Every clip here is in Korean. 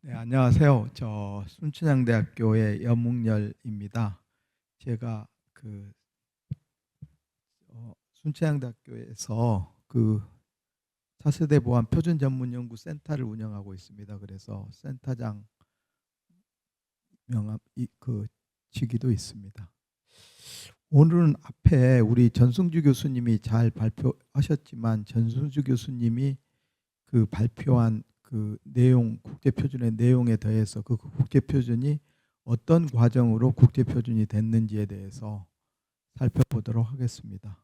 네, 안녕하세요. 저 순천향대학교의 염웅열입니다. 제가 순천향대학교에서 차세대 보안 표준 전문 연구 센터를 운영하고 있습니다. 그래서 센터장 명함 직위도 있습니다. 오늘은 앞에 우리 전승주 교수님이 잘 발표하셨지만 전승주 교수님이 발표한 내용, 국제표준의 내용에 더해서 그 국제표준이 어떤 과정으로 국제표준이 됐는지에 대해서 살펴보도록 하겠습니다.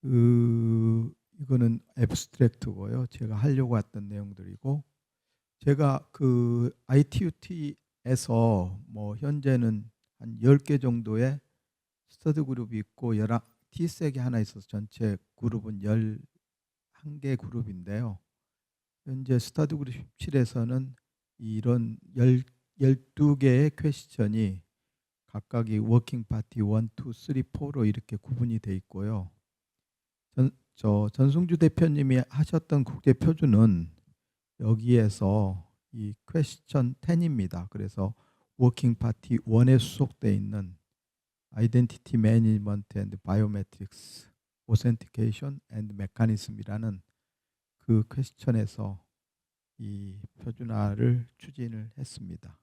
이거는 앱스트랙트고요. 제가 하려고 했던 내용들이고, 제가 ITUT에서 현재는 한 10개 정도의 스터디 그룹이 있고 T색이 하나 있어서 전체 그룹은 11개 그룹인데요. 현재 스터디 그룹 17에서는 이런 12개의 퀘스천이 각각이 워킹 파티 1, 2, 3, 4로 이렇게 구분이 돼 있고요. 전승주 대표님이 하셨던 국제 표준은 여기에서 이 퀘스천 10입니다. 그래서 워킹 파티 1에 수속되어 있는 아이덴티티 매니지먼트 앤드 바이오메트릭스 오센티케이션 앤드 메커니즘이라는 그 퀘스천에서 이 표준화를 추진을 했습니다.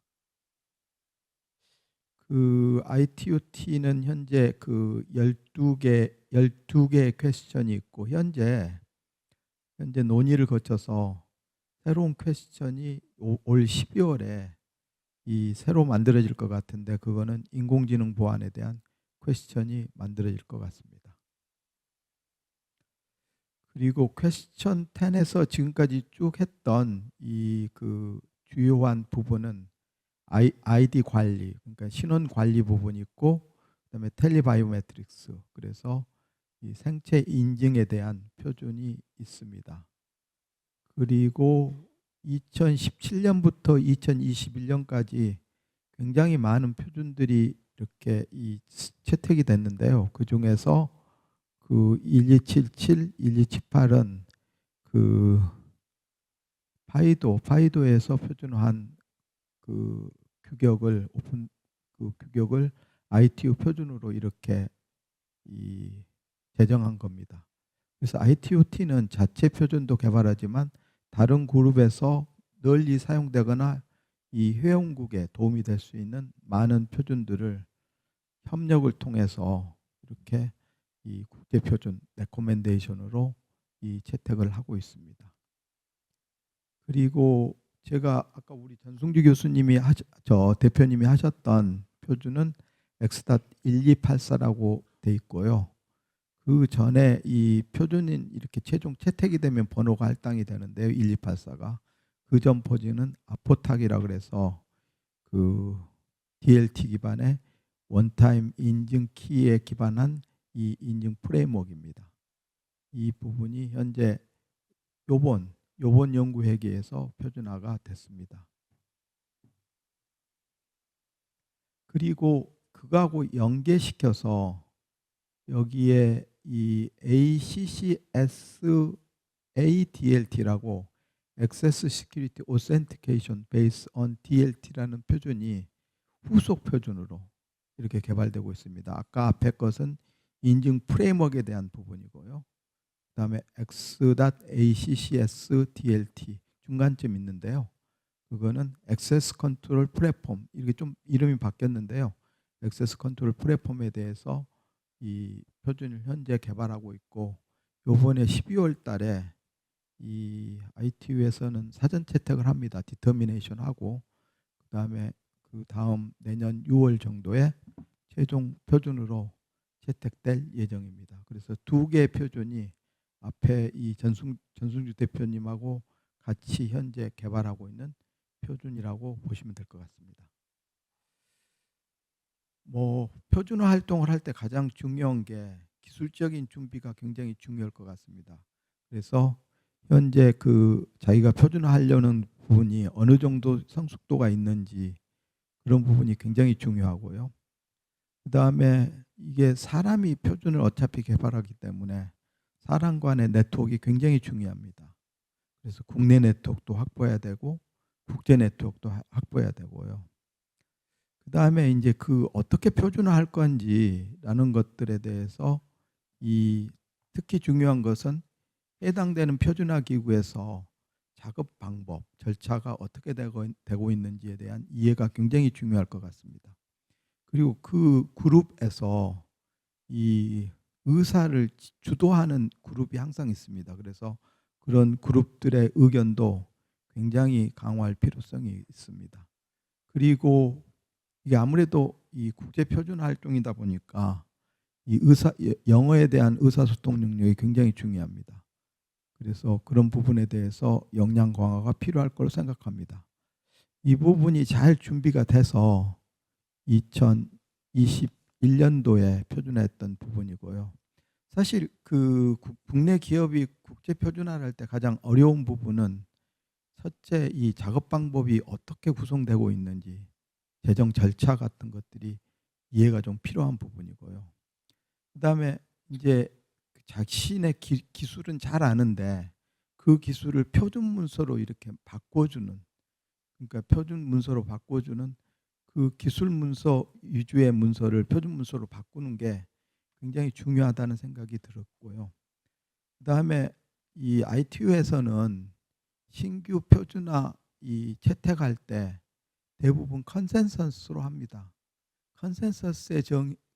ITUT는 현재 12개의 퀘스천이 있고 현재 논의를 거쳐서 새로운 퀘스천이 올 12월에 새로 만들어질 것 같은데 그거는 인공지능 보안에 대한 퀘스천이 만들어질 것 같습니다. 그리고 퀘스천 10에서 지금까지 쭉 했던 주요한 부분은 아이디 관리, 그러니까 신원 관리 부분이 있고, 그다음에 텔리바이오메트릭스, 그래서 이 생체 인증에 대한 표준이 있습니다. 그리고 2017년부터 2021년까지 굉장히 많은 표준들이 이렇게 채택이 됐는데요. 그 중에서 1277, 1278은 파이도에서 표준화한 규격을 규격을 ITU 표준으로 이렇게 제정한 겁니다. 그래서 ITU-T는 자체 표준도 개발하지만 다른 그룹에서 널리 사용되거나 이 회원국에 도움이 될 수 있는 많은 표준들을 협력을 통해서 이렇게 이 국제표준 레코멘데이션으로 채택을 하고 있습니다. 그리고 제가 아까 우리 전승주 교수님이 대표님이 하셨던 표준은 X.1284라고 돼 있고요. 그 전에 이 표준인 이렇게 최종 채택이 되면 번호가 할당이 되는데요. 1284가 그 전 버전은 아포탁이라 그래서 DLT 기반의 원타임 인증 키에 기반한 이 인증 프레임워크입니다. 이 부분이 현재 요번 연구회계에서 표준화가 됐습니다. 그리고 그거하고 연계시켜서 여기에 이 ACCS ADLT라고 Access Security Authentication Based on DLT라는 표준이 후속 표준으로 이렇게 개발되고 있습니다. 아까 앞에 것은 인증 프레임워크에 대한 부분이고요. 그다음에 X.ACCS DLT 중간쯤 있는데요. 그거는 액세스 컨트롤 플랫폼, 이렇게 좀 이름이 바뀌었는데요. 액세스 컨트롤 플랫폼에 대해서 이 표준을 현재 개발하고 있고, 요번에 12월 달에 이 ITU에서는 사전 채택을 합니다. 디터미네이션 하고, 그다음에 그 다음 내년 6월 정도에 최종 표준으로 채택될 예정입니다. 그래서 두 개의 표준이 앞에 이 전승주 대표님하고 같이 현재 개발하고 있는 표준이라고 보시면 될 것 같습니다. 표준화 활동을 할 때 가장 중요한 게 기술적인 준비가 굉장히 중요할 것 같습니다. 그래서 현재 자기가 표준화하려는 부분이 어느 정도 성숙도가 있는지 그런 부분이 굉장히 중요하고요. 그 다음에 이게 사람이 표준을 어차피 개발하기 때문에 사람 간의 네트워크가 굉장히 중요합니다. 그래서 국내 네트워크도 확보해야 되고 국제 네트워크도 확보해야 되고요. 그다음에 이제 그 어떻게 표준화할 건지라는 것들에 대해서 특히 중요한 것은 해당되는 표준화 기구에서 작업 방법, 절차가 어떻게 되고 있는지에 대한 이해가 굉장히 중요할 것 같습니다. 그리고 그 그룹에서 이 의사를 주도하는 그룹이 항상 있습니다. 그래서 그런 그룹들의 의견도 굉장히 강화할 필요성이 있습니다. 그리고 이게 아무래도 이 국제 표준 활동이다 보니까 이 영어에 대한 의사소통 능력이 굉장히 중요합니다. 그래서 그런 부분에 대해서 역량 강화가 필요할 거로 생각합니다. 이 부분이 잘 준비가 돼서 2021년도에 표준화했던 부분이고요. 사실 그 국내 기업이 국제 표준화를 할 때 가장 어려운 부분은 첫째 이 작업 방법이 어떻게 구성되고 있는지 재정 절차 같은 것들이 이해가 좀 필요한 부분이고요. 그다음에 이제 자신의 기술은 잘 아는데 그 기술을 표준 문서로 이렇게 바꿔주는, 그러니까 표준 문서로 바꿔주는 그 기술 문서 위주의 문서를 표준 문서로 바꾸는 게 굉장히 중요하다는 생각이 들었고요. 그다음에 이 ITU에서는 신규 표준화 채택할 때 대부분 컨센서스로 합니다. 컨센서스의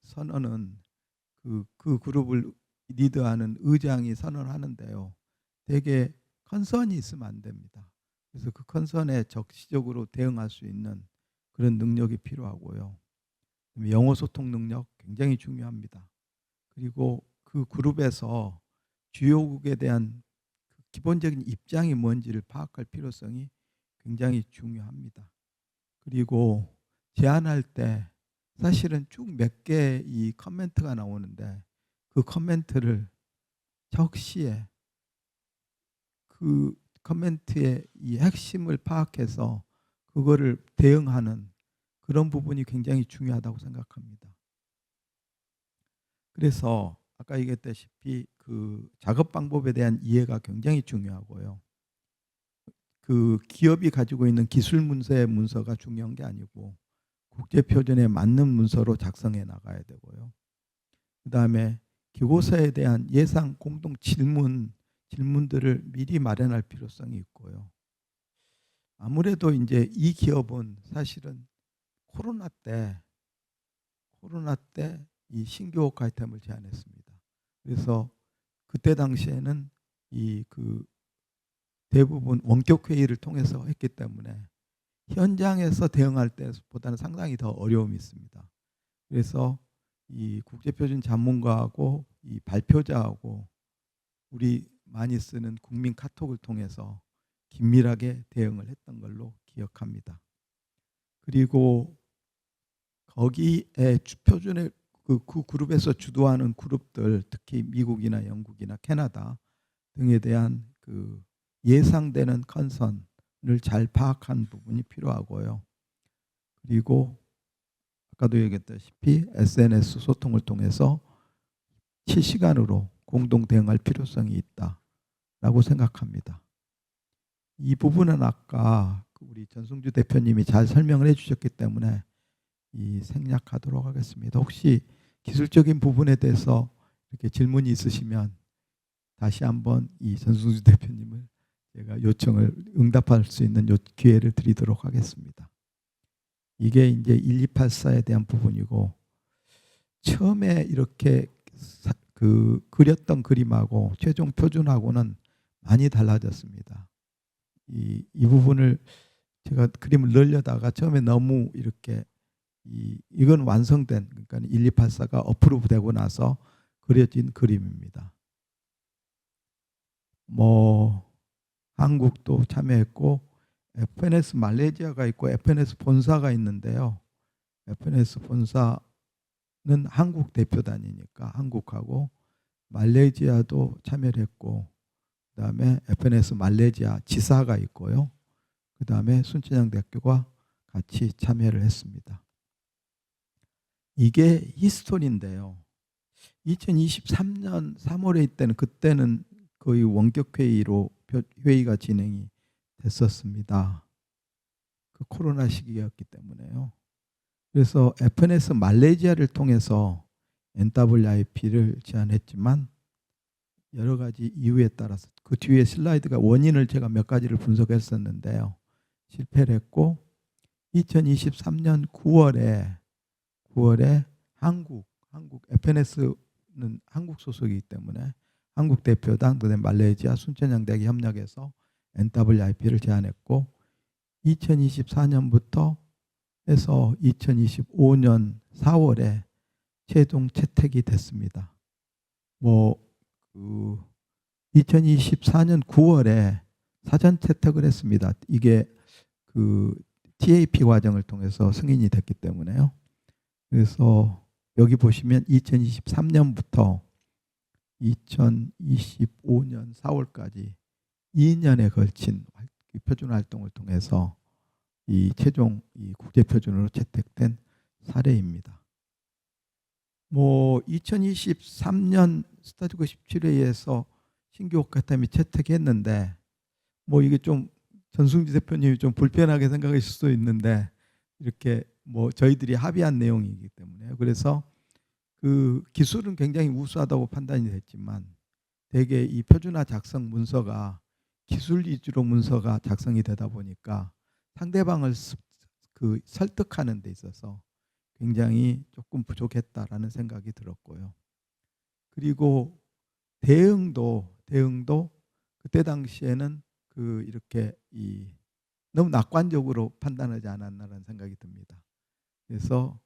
선언은 그 그룹을 리드하는 의장이 선언하는데요. 대개 컨선이 있으면 안 됩니다. 그래서 그 컨선에 적시적으로 대응할 수 있는 그런 능력이 필요하고요. 영어 소통 능력 굉장히 중요합니다. 그리고 그 그룹에서 주요국에 대한 그 기본적인 입장이 뭔지를 파악할 필요성이 굉장히 중요합니다. 그리고 제안할 때 사실은 쭉 몇 개 이 커멘트가 나오는데 그 커멘트를 적시에 그 커멘트의 이 핵심을 파악해서 그거를 대응하는 그런 부분이 굉장히 중요하다고 생각합니다. 그래서 아까 얘기했다시피 그 작업 방법에 대한 이해가 굉장히 중요하고요. 그 기업이 가지고 있는 기술 문서의 문서가 중요한 게 아니고 국제 표준에 맞는 문서로 작성해 나가야 되고요. 그다음에 기고서에 대한 예상 공동 질문들을 미리 마련할 필요성이 있고요. 아무래도 이제 이 기업은 사실은 코로나 때 이 신규 아이템을 제안했습니다. 그래서 그때 당시에는 대부분 원격 회의를 통해서 했기 때문에 현장에서 대응할 때보다는 상당히 더 어려움이 있습니다. 그래서 이 국제표준 전문가하고 이 발표자하고 우리 많이 쓰는 국민 카톡을 통해서 긴밀하게 대응을 했던 걸로 기억합니다. 그리고 거기에 표준의 그 그룹에서 주도하는 그룹들, 특히 미국이나 영국이나 캐나다 등에 대한 그 예상되는 컨선을 잘 파악한 부분이 필요하고요. 그리고 아까도 얘기했다시피 SNS 소통을 통해서 실시간으로 공동 대응할 필요성이 있다라고 생각합니다. 이 부분은 아까 우리 전승주 대표님이 잘 설명을 해주셨기 때문에 생략하도록 하겠습니다. 혹시 기술적인 부분에 대해서 이렇게 질문이 있으시면 다시 한번 이 전승주 대표님을 제가 요청을 응답할 수 있는 기회를 드리도록 하겠습니다. 이게 이제 1284에 대한 부분이고, 처음에 이렇게 그렸던 그림하고 최종 표준하고는 많이 달라졌습니다. 이 부분을 제가 그림을 넣으려다가 처음에 너무 이렇게 이건 완성된, 그러니까 1284가 어프로브 되고 나서 그려진 그림입니다. 한국도 참여했고 FNS 말레이시아가 있고 FNS 본사가 있는데요. FNS 본사는 한국 대표단이니까 한국하고, 말레이시아도 참여를 했고, 그다음에 FNS 말레이시아 지사가 있고요. 그다음에 순천향 대학교가 같이 참여를 했습니다. 이게 히스토리인데요. 2023년 3월에 그때는 거의 원격 회의로 회의가 진행이 됐었습니다. 그 코로나 시기였기 때문에요. 그래서 FNS 말레이시아를 통해서 NWIP를 제안했지만 여러 가지 이유에 따라서 그 뒤에 슬라이드가 원인을 제가 몇 가지를 분석했었는데요. 실패를 했고 2023년 9월에 한국 FNS는 한국 소속이기 때문에 한국 대표당 그다음에 말레이시아 순천향대학이 협력해서 NWIP를 제안했고 2024년부터 해서 2025년 4월에 최종 채택이 됐습니다. 2024년 9월에 사전 채택을 했습니다. 이게 그 TAP 과정을 통해서 승인이 됐기 때문에요. 그래서 여기 보시면 2023년부터 2025년 4월까지 2년에 걸친 표준 활동을 통해서 이 최종 국제 표준으로 채택된 사례입니다. 2023년 스타디오 17회에서 신규 오카타미 채택했는데 이게 좀 전승주 대표님이 좀 불편하게 생각하실 수도 있는데 이렇게 저희들이 합의한 내용이기 때문에요. 그래서 그 기술은 굉장히 우수하다고 판단이 됐지만 대개 이 표준화 작성 문서가 기술 위주로 문서가 작성이 되다 보니까 상대방을 설득하는 데 있어서 굉장히 조금 부족했다라는 생각이 들었고요. 그리고 대응도 그때 당시에는 이렇게 너무 낙관적으로 판단하지 않았나라는 생각이 듭니다. 그래서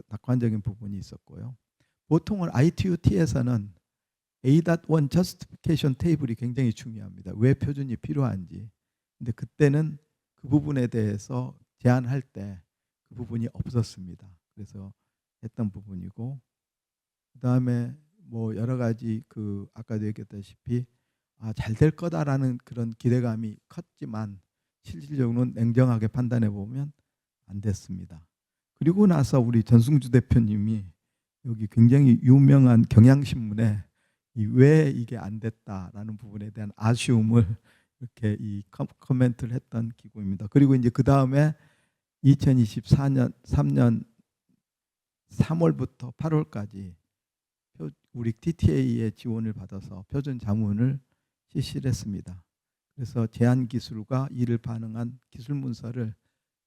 낙관적인 부분이 있었고요. 보통은 ITU-T에서는 A.1 저스티피케이션 테이블이 굉장히 중요합니다. 왜 표준이 필요한지. 근데 그때는 그 부분에 대해서 제안할 때 그 부분이 없었습니다. 그래서 했던 부분이고 그다음에 여러 가지 아까도 얘기했다시피 잘 될 거다라는 그런 기대감이 컸지만 실질적으로는 냉정하게 판단해 보면 안 됐습니다. 그리고 나서 우리 전승주 대표님이 여기 굉장히 유명한 경향신문에 왜 이게 안 됐다라는 부분에 대한 아쉬움을 이렇게 코멘트를 했던 기구입니다. 그리고 이제 그 다음에 2024년 3년 3월부터 8월까지 우리 TTA의 지원을 받아서 표준 자문을 실시를 했습니다. 그래서 제안 기술과 이를 반영한 기술 문서를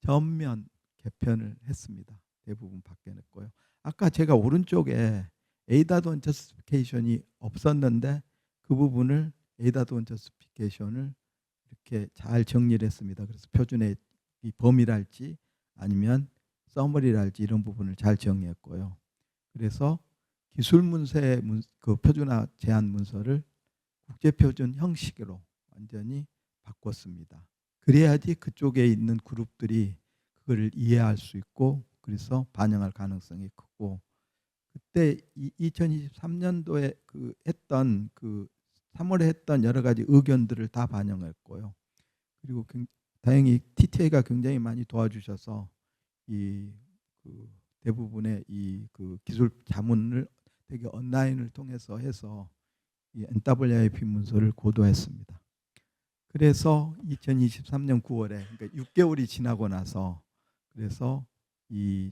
전면 개편을 했습니다. 대부분 바뀌어냈고요. 아까 제가 오른쪽에 A.1 저스티피케이션이 없었는데 그 부분을 A.1 저스티피케이션을 이렇게 잘 정리를 했습니다. 그래서 표준의 이 범위랄지 아니면 서머리랄지 이런 부분을 잘 정리했고요. 그래서 기술 문서의 그 표준화 제안 문서를 국제 표준 형식으로 완전히 바꿨습니다. 그래야지 그쪽에 있는 그룹들이 그거를 이해할 수 있고 그래서 반영할 가능성이 크고 그때 2023년도에 했던 3월에 했던 여러 가지 의견들을 다 반영했고요. 그리고 다행히 TTA가 굉장히 많이 도와주셔서 대부분의 기술 자문을 되게 온라인을 통해서 해서 이 NWIP 문서를 고도했습니다. 그래서 2023년 9월에 그러니까 6개월이 지나고 나서 그래서 이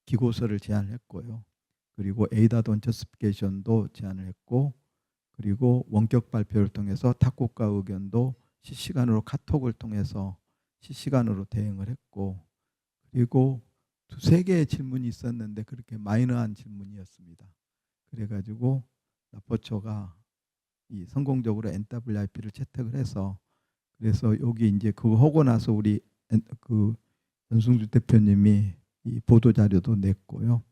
기고서를 제안했고요. 그리고 A.1 저스티피케이션도 제안을 했고 그리고 원격 발표를 통해서 탁국가 의견도 실시간으로 카톡을 통해서 실시간으로 대응을 했고 그리고 두세 개의 질문이 있었는데 그렇게 마이너한 질문이었습니다. 그래가지고 나포처가 성공적으로 NWIP를 채택을 해서 그래서 여기 이제 그거 하고 나서 우리 전승주 대표님이 이 보도 자료도 냈고요.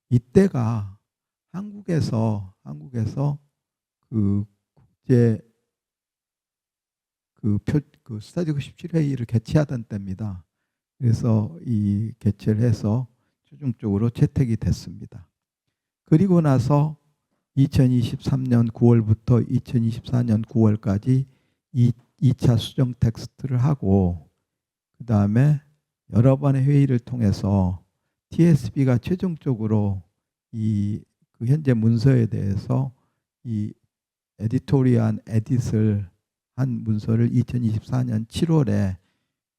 이때가 한국에서 국제 스타디오 17회의를 개최하던 때입니다. 그래서 이 개최를 해서 최종적으로 채택이 됐습니다. 그리고 나서 2023년 9월부터 2024년 9월까지 2차 수정 텍스트를 하고 그 다음에 여러 번의 회의를 통해서 TSB가 최종적으로 현재 문서에 대해서 이 에디토리얼 에딧을 한 문서를 2024년 7월에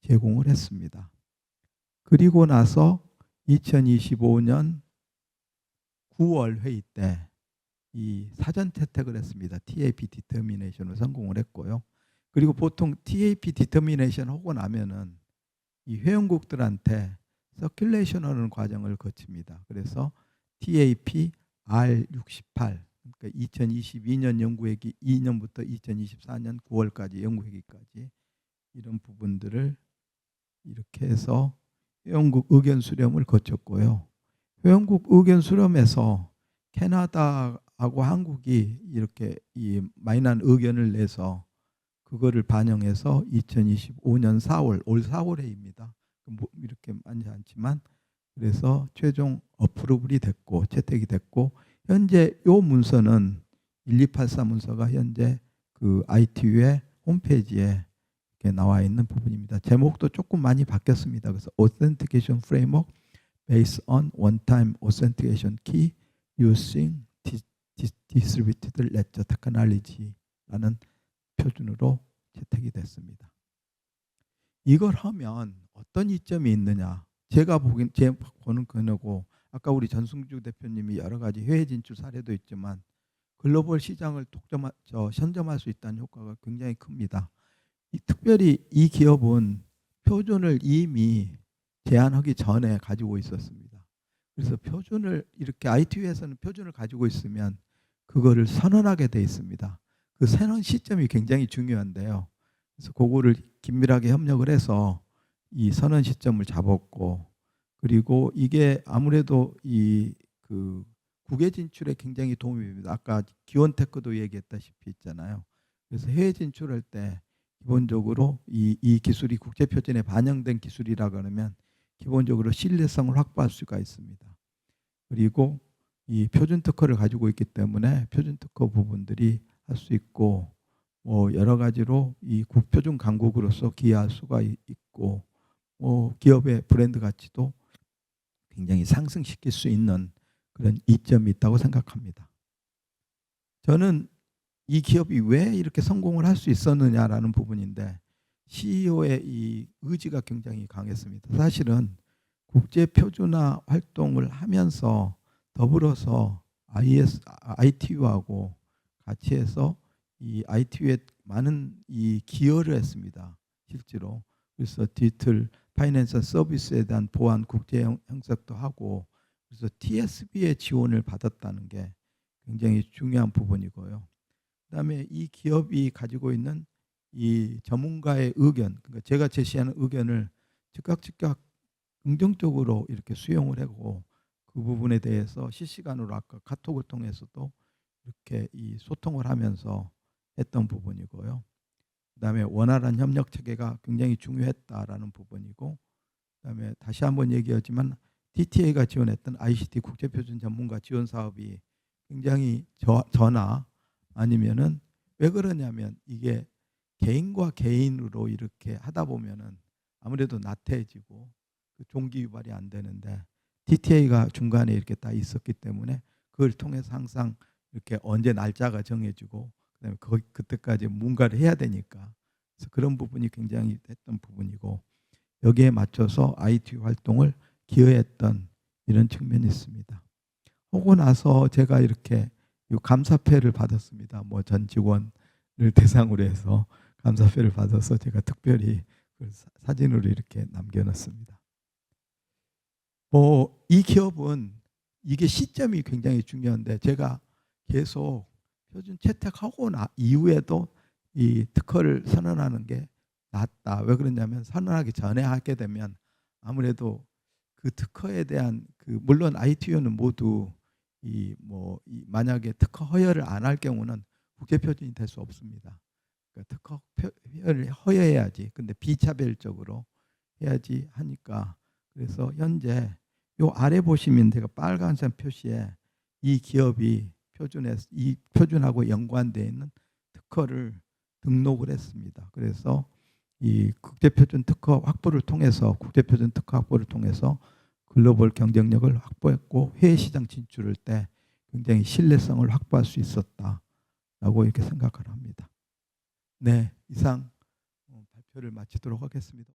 제공을 했습니다. 그리고 나서 2025년 9월 회의 때 이 사전 채택을 했습니다. TAP 디터미네이션을 성공을 했고요. 그리고 보통 TAP 디터미네이션 하고 나면은 이 회원국들한테 서큘레이션 하는 과정을 거칩니다. 그래서 TAP R68, 그러니까 2022년 연구회기 2년부터 2024년 9월까지 연구회기까지 이런 부분들을 이렇게 해서 회원국 의견 수렴을 거쳤고요. 회원국 의견 수렴에서 캐나다하고 한국이 이렇게 이 마이너한 의견을 내서 그거를 반영해서 2025년 4월, 올 4월에입니다. 뭐 이렇게 많지 않지만 그래서 최종 어프로블이 됐고 채택이 됐고 현재 요 문서는 1284 문서가 현재 그 ITU의 홈페이지에 이렇게 나와 있는 부분입니다. 제목도 조금 많이 바뀌었습니다. 그래서 Authentication Framework based on one-time authentication key using distributed ledger technology라는 표준으로 채택이 됐습니다. 이걸 하면 어떤 이점이 있느냐? 제가 보는 거고 아까 우리 전승주 대표님이 여러 가지 해외 진출 사례도 있지만 글로벌 시장을 선점할 수 있다는 효과가 굉장히 큽니다. 특별히 이 기업은 표준을 이미 제안하기 전에 가지고 있었습니다. 그래서 표준을 이렇게 ITU에서는 표준을 가지고 있으면 그거를 선언하게 돼 있습니다. 그 선언 시점이 굉장히 중요한데요. 그래서 그거를 긴밀하게 협력을 해서 이 선언 시점을 잡았고 그리고 이게 아무래도 이 그 국외 진출에 굉장히 도움이 됩니다. 아까 기원테크도 얘기했다시피 있잖아요. 그래서 해외 진출할 때 기본적으로 이 기술이 국제 표준에 반영된 기술이라 그러면 기본적으로 신뢰성을 확보할 수가 있습니다. 그리고 이 표준 특허를 가지고 있기 때문에 표준 특허 부분들이 할 수 있고 뭐 여러 가지로 이 국표준 강국으로서 기여할 수가 있고 기업의 브랜드 가치도 굉장히 상승시킬 수 있는 그런 이점이 있다고 생각합니다. 저는 이 기업이 왜 이렇게 성공을 할 수 있었느냐라는 부분인데 CEO의 이 의지가 굉장히 강했습니다. 사실은 국제 표준화 활동을 하면서 더불어서 ITU하고 같이 해서 이 ITU에 많은 이 기여를 했습니다. 실제로. 그래서 디지털 파이낸셜 서비스에 대한 보안 국제 형성도 하고 그래서 TSB의 지원을 받았다는 게 굉장히 중요한 부분이고요. 그다음에 이 기업이 가지고 있는 이 전문가의 의견, 그러니까 제가 제시하는 의견을 즉각 긍정적으로 이렇게 수용을 하고 그 부분에 대해서 실시간으로 아까 카톡을 통해서도 이렇게 이 소통을 하면서 했던 부분이고요. 그다음에 원활한 협력 체계가 굉장히 중요했다라는 부분이고 그다음에 다시 한번 얘기하지만 DTA가 지원했던 ICT 국제표준 전문가 지원 사업이 굉장히 저나 아니면은 왜 그러냐면 이게 개인과 개인으로 이렇게 하다 보면은 아무래도 나태해지고 그 종기 유발이 안 되는데 DTA가 중간에 이렇게 딱 있었기 때문에 그걸 통해서 항상 이렇게 언제 날짜가 정해지고 그다음에 그때까지 뭔가를 해야 되니까 그래서 그런 부분이 굉장히 했던 부분이고 여기에 맞춰서 IT 활동을 기여했던 이런 측면이 있습니다. 하고 나서 제가 이렇게 감사패를 받았습니다. 뭐 전 직원을 대상으로 해서 감사패를 받아서 제가 특별히 사진으로 이렇게 남겨놨습니다. 이 기업은 이게 시점이 굉장히 중요한데 제가 계속 표준 채택하고 이후에도 이 특허를 선언하는 게 낫다. 왜 그러냐면 선언하기 전에 하게 되면 아무래도 그 특허에 대한 물론 ITU는 모두 만약에 특허 허여를 안 할 경우는 국제 표준이 될 수 없습니다. 그러니까 특허 허여를 허여해야지. 근데 비차별적으로 해야지 하니까 그래서 현재 요 아래 보시면 제가 빨간색 표시에 이 기업이 이 표준하고 연관되어 있는 특허를 등록을 했습니다. 그래서 이 국제표준 특허 확보를 통해서 국제표준 특허 확보를 통해서 글로벌 경쟁력을 확보했고 해외 시장 진출할 때 굉장히 신뢰성을 확보할 수 있었다라고 이렇게 생각을 합니다. 네, 이상 발표를 마치도록 하겠습니다.